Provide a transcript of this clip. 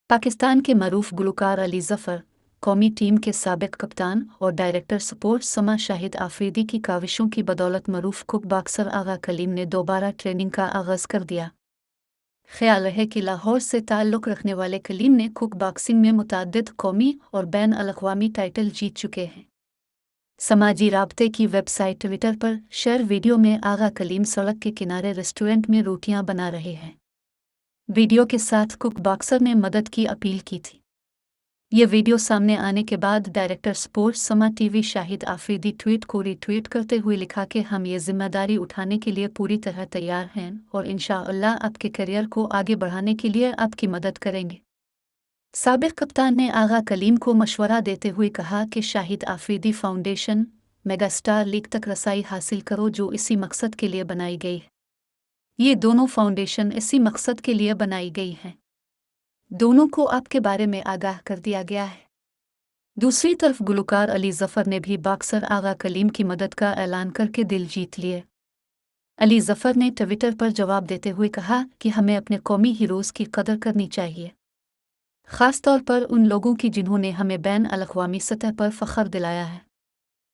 पाकिस्तान के मरूफ गुलकार अली ज़फ़र, कौमी टीम के साबिक़ कप्तान और डायरेक्टर स्पोर्ट्स समा शाहिद आफरीदी की काविशों की बदौलत मरूफ कुक बॉक्सर आगा कलीम ने दोबारा ट्रेनिंग का आगाज़ कर दिया। ख्याल है कि लाहौर से ताल्लुक़ रखने वाले कलीम ने कुक बॉक्सिंग में मुतअद्दिद कौमी और बैन अल-अक़वामी टाइटल जीत चुके हैं। समाजी राब्ते की वेबसाइट ट्विटर पर शेयर वीडियो में आगा कलीम सड़क के किनारे रेस्टोरेंट में रोटियां बना रहे हैं। वीडियो के साथ कुक बॉक्सर ने मदद की अपील की थी। ये वीडियो सामने आने के बाद डायरेक्टर स्पोर्ट्स समा टीवी शाहिद आफरीदी ट्वीट को रीट्वीट करते हुए लिखा कि हम ये जिम्मेदारी उठाने के लिए पूरी तरह तैयार हैं और इंशाअल्लाह आपके करियर को आगे बढ़ाने के लिए आपकी मदद करेंगे। साबिक़ कप्तान ने आगा कलीम को मशवरा देते हुए कहा कि Shahid Afridi foundation megastar league तक रसाई हासिल करो जो इसी मकसद के लिए बनाई गई है। ये दोनों फाउंडेशन इसी मकसद के लिए बनाई गई हैं। दोनों को आपके बारे में आगाह कर दिया गया है। दूसरी तरफ गुलकार अली ज़फ़र ने भी बॉक्सर आगा कलीम की मदद का ऐलान करके दिल जीत लिए। अली ज़फ़र ने ट्विटर पर जवाब देते हुए कहा कि हमें अपने कौमी हीरोज़ की कदर करनी चाहिए, ख़ास तौर पर उन लोगों की जिन्होंने हमें बैन अल-अक़वामी सतह पर फ़ख्र दिलाया है।